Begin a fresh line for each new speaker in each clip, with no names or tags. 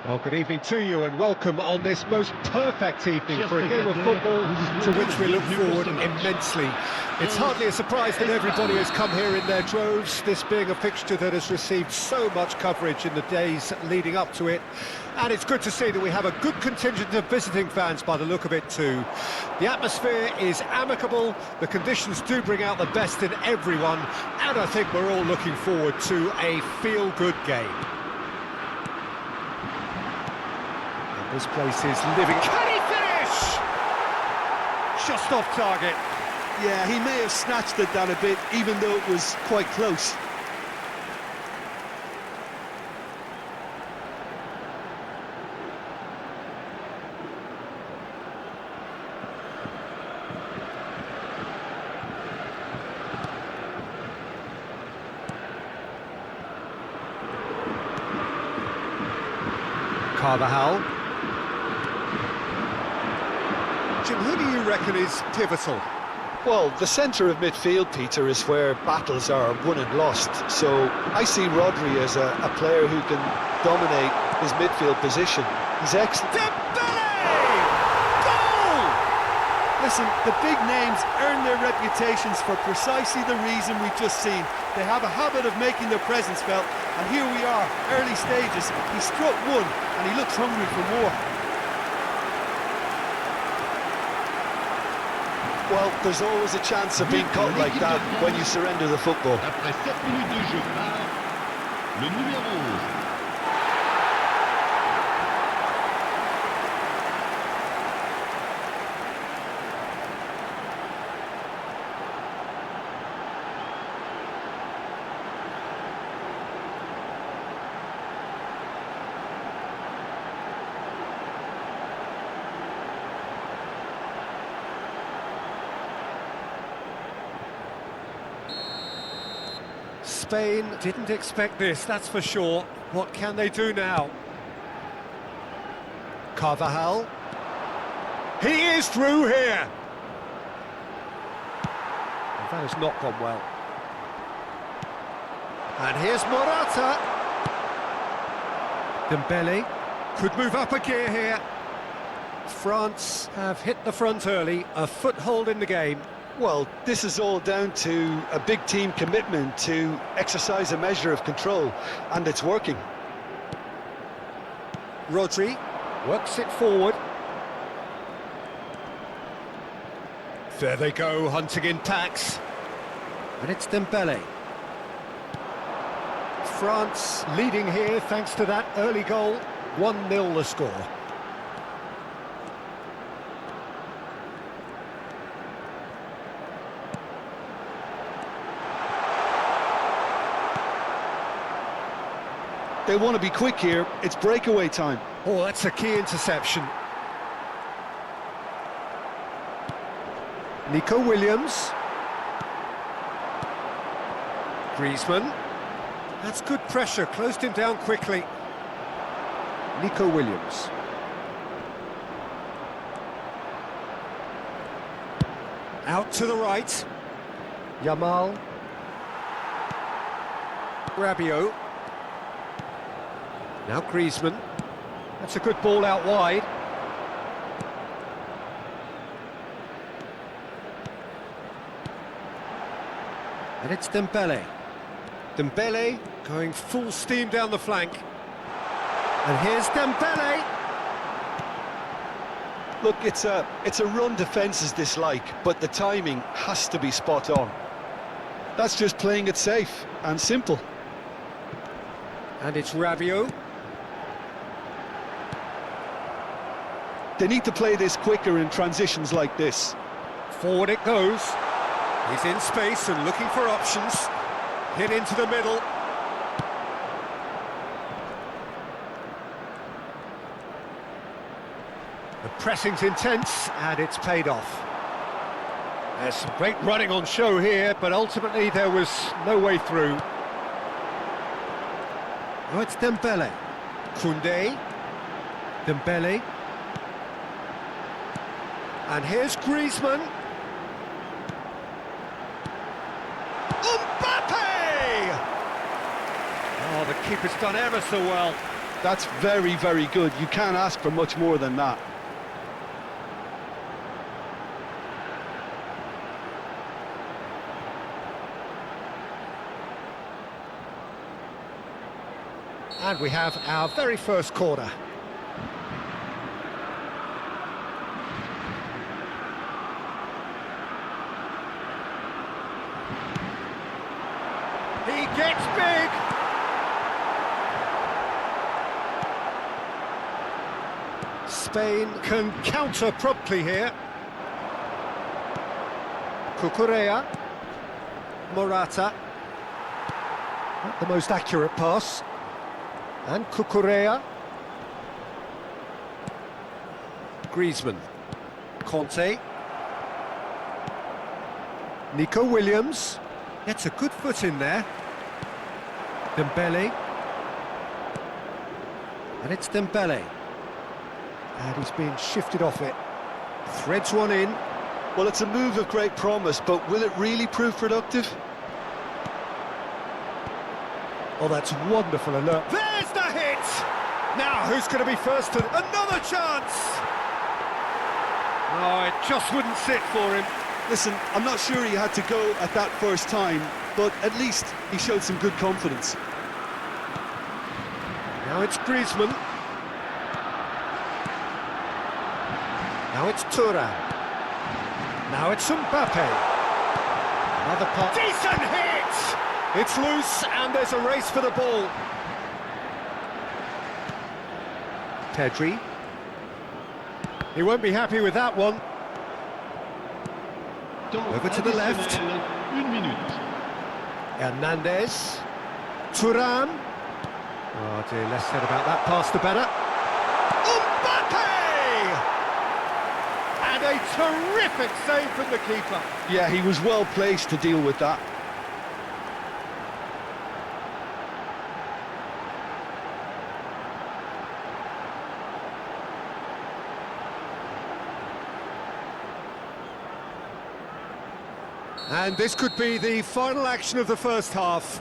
Well, good evening to you and welcome on this most perfect evening for a game of football to which we look forward immensely. It's hardly a surprise that everybody has come here in their droves, this being a fixture that has received so much coverage in the days leading up to it. And it's good to see that we have a good contingent of visiting fans by the look of it too. The atmosphere is amicable, the conditions do bring out the best in everyone, and I think we're all looking forward to a feel-good game. This place is living. Can he finish? Just off target.
Yeah, he may have snatched it down a bit, even though it was quite close.
Carvajal. Jim, who do you reckon is pivotal?
Well, the centre of midfield, Peter, is where battles are won and lost. So I see Rodri as a player who can dominate his midfield position. He's excellent.
Goal!
Listen, the big names earn their reputations for precisely the reason we've just seen. They have a habit of making their presence felt, and here we are, early stages. He struck one, and he looks hungry for more. Well, there's always a chance of being caught like that when you surrender the football.
Après 7 minutes de jeu par le numéro.
Spain didn't expect this, that's for sure. What can they do now? Carvajal. He is through here! And that has not gone well. And here's Morata. Dembele could move up a gear here. France have hit the front early, a foothold in the game.
Well, this is all down to a big team commitment to exercise a measure of control, and it's working.
Rodri works it forward. There they go, hunting in packs. And it's Dembele. France leading here thanks to that early goal. 1-0 the score.
They want to be quick here, it's breakaway time.
Oh, that's a key interception. Nico Williams. Griezmann. That's good pressure, closed him down quickly. Nico Williams. Out to the right. Yamal. Rabiot. Now Griezmann. That's a good ball out wide. And it's Dembele. Dembele going full steam down the flank. And here's Dembele.
Look, it's a run defence's dislike, but the timing has to be spot on. That's just playing it safe and simple.
And it's Rabiot.
They need to play this quicker in transitions like this.
Forward it goes. He's in space and looking for options. Hit into the middle. The pressing's intense and it's paid off. There's some great running on show here, but ultimately there was no way through. Oh, it's Dembele. Koundé. Dembele. And here's Griezmann. Mbappe! Oh, the keeper's done ever so well.
That's very, very good. You can't ask for much more than that.
And we have our very first corner. He gets big! Spain can counter promptly here. Cucurella. Morata. Not the most accurate pass. And Cucurella. Griezmann. Conte. Nico Williams. Gets a good foot in there. Dembele. And it's Dembele. And he's being shifted off it. Threads one in.
Well, it's a move of great promise, but will it really prove productive?
Oh, that's wonderful alert. There's the hit! Now, who's going to be first to... Another chance! Oh, it just wouldn't sit for him.
Listen, I'm not sure he had to go at that first time, but at least he showed some good confidence.
Now it's Griezmann. Now it's Thuram. Now it's Mbappe. Another pass. Decent hit! It's loose and there's a race for the ball. Pedri. He won't be happy with that one. Over to the left. Hernandez. Thuram. Oh dear, less said about that pass the better. Mbappe! And a terrific save from the keeper.
Yeah, he was well placed to deal with that.
And this could be the final action of the first half.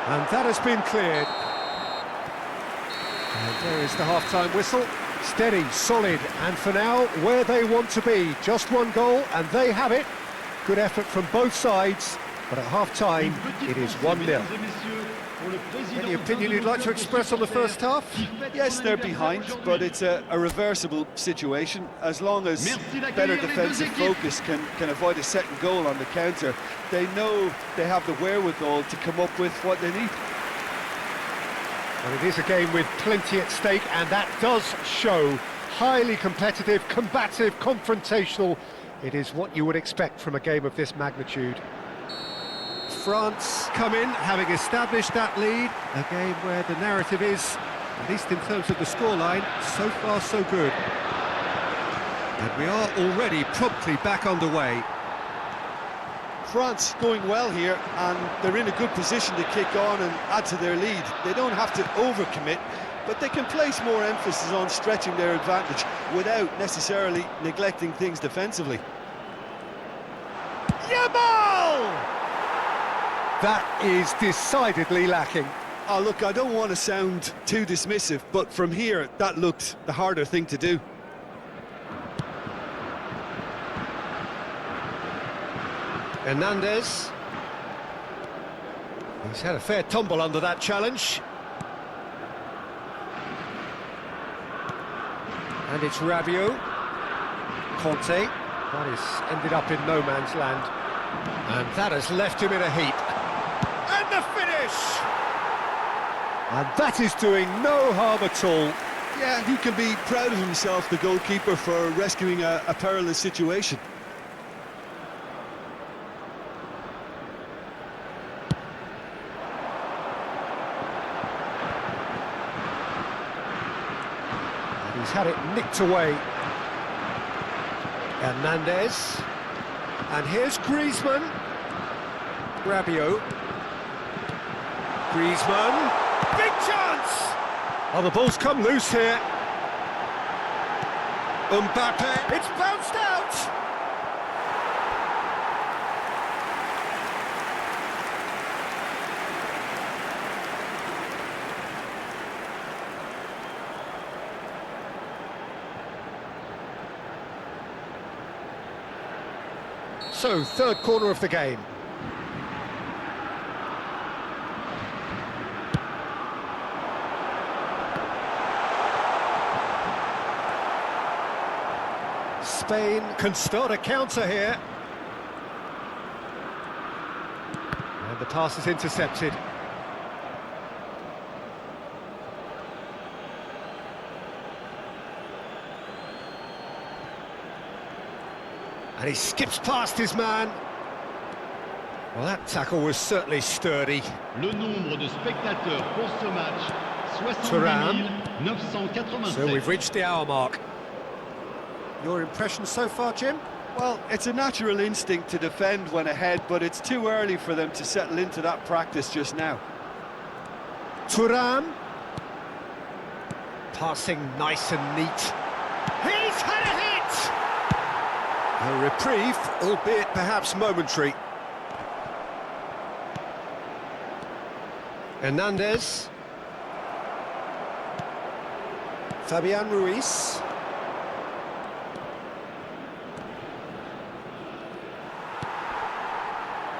And that has been cleared. And there is the half-time whistle. Steady, solid, and for now, where they want to be. Just one goal, and they have it. Good effort from both sides, but at half-time, it is 1-0. Any opinion you'd like to express on the first half?
Yes, they're behind, but it's a reversible situation. As long as better defensive focus can avoid a second goal on the counter, they know they have the wherewithal to come up with what they need.
Well, it is a game with plenty at stake, and that does show. Highly competitive, combative, confrontational. It is what you would expect from a game of this magnitude. France come in, having established that lead. A game where the narrative is, at least in terms of the scoreline, so far so good. And we are already promptly back underway.
France going well here, and they're in a good position to kick on and add to their lead. They don't have to overcommit, but they can place more emphasis on stretching their advantage without necessarily neglecting things defensively.
Yamal! That is decidedly lacking.
Oh, look, I don't want to sound too dismissive, but from here, that looked the harder thing to do.
Hernandez. He's had a fair tumble under that challenge. And it's Rabiot. Conte. That has ended up in no man's land. And that has left him in a heap. And the finish! And that is doing no harm at all.
Yeah, he can be proud of himself, the goalkeeper, for rescuing a perilous situation.
And he's had it nicked away. Hernandez. And here's Griezmann. Rabiot. Griezmann. Big chance! Oh, the ball's come loose here. Mbappe. It's bounced out! So, third corner of the game. Spain can start a counter here. And the pass is intercepted. And he skips past his man. Well, that tackle was certainly sturdy.
Le nombre de spectateurs pour ce match, 70 987.
So we've reached the hour mark. Your impression so far, Jim?
Well, it's a natural instinct to defend when ahead, but it's too early for them to settle into that practice just now.
Thuram. Passing nice and neat. He's had a hit! A reprieve, albeit perhaps momentary. Hernandez. Fabian Ruiz.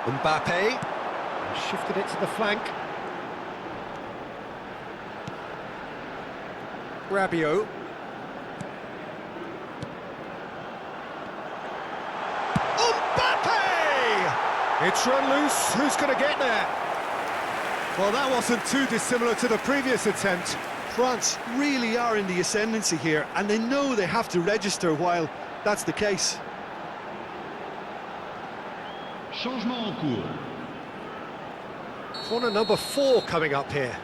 Mbappe. Shifted it to the flank. Rabiot. Mbappe! It's run loose. Who's going to get there? Well, that wasn't too dissimilar to the previous attempt.
France really are in the ascendancy here, and they know they have to register while that's the case.
Changement en cours.
Corner number 4 coming up here.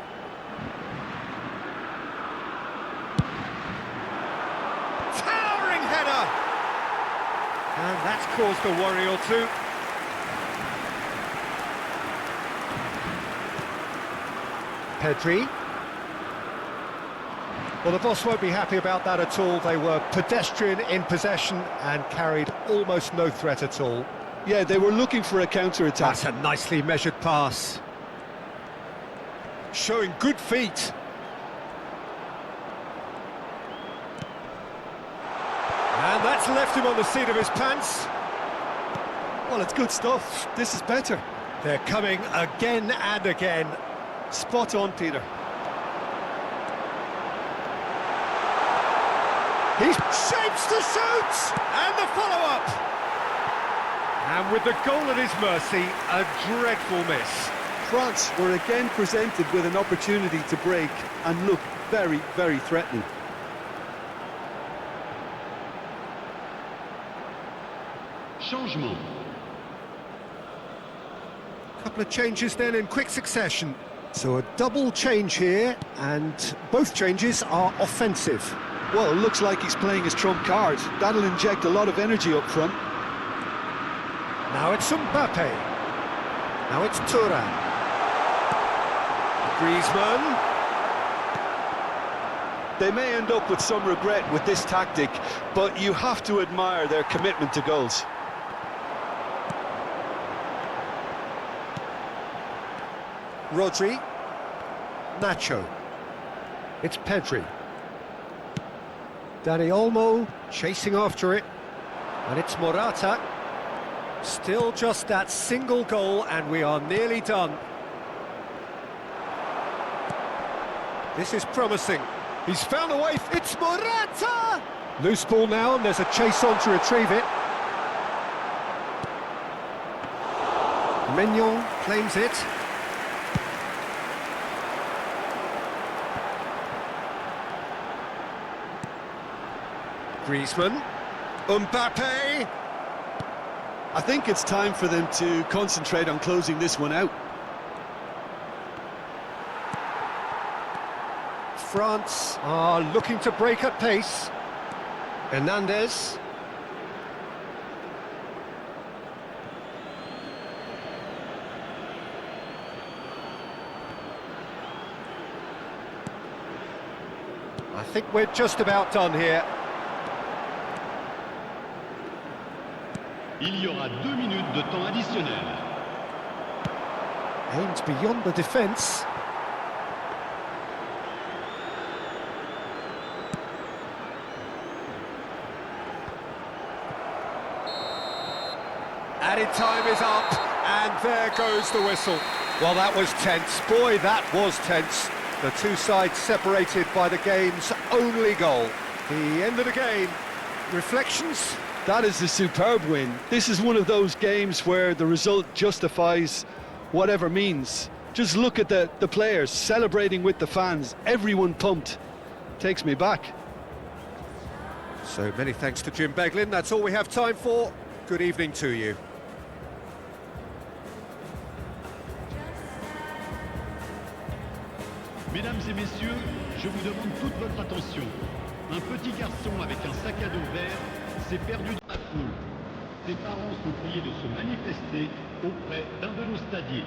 Towering header! And that's caused a worry or two. Pedri. Well, the boss won't be happy about that at all. They were pedestrian in possession and carried almost no threat at all.
Yeah, they were looking for a counter-attack.
That's a nicely measured pass. Showing good feet. And that's left him on the seat of his pants.
Well, it's good stuff. This is better.
They're coming again and again.
Spot on, Peter.
He shapes to shoot! And the follow-up! And with the goal at his mercy, a dreadful miss.
France were again presented with an opportunity to break and look very, very threatening.
Changement.
Couple of changes then in quick succession. So a double change here, and both changes are offensive.
Well, it looks like he's playing his trump card. That'll inject a lot of energy up front.
Now it's Mbappe. Now it's Thuram. Griezmann.
They may end up with some regret with this tactic, but you have to admire their commitment to goals.
Rodri. Nacho. It's Pedri. Dani Olmo chasing after it. And it's Morata. Still just that single goal, and we are nearly done. This is promising. He's found a way. It's Morata! Loose ball now, and there's a chase on to retrieve it. Mignon claims it. Griezmann. Mbappe!
I think it's time for them to concentrate on closing this one out.
France are looking to break at pace. Hernandez. I think we're just about done here.
Il y aura 2 minutes de temps additionnel.
Aims beyond the defence. And added time is up, and there goes the whistle. Well, that was tense. Boy, that was tense. The two sides separated by the game's only goal. The end of the game. Reflections?
That is a superb win. This is one of those games where the result justifies whatever means. Just look at the players celebrating with the fans. Everyone pumped. Takes me back.
So many thanks to Jim Beglin. That's all we have time for. Good evening to you.
Mesdames et messieurs, je vous demande toute votre attention. Un petit garçon avec un sac à dos vert s'est perdu dans la foule. Ses parents sont priés de se manifester auprès d'un de nos stadiers.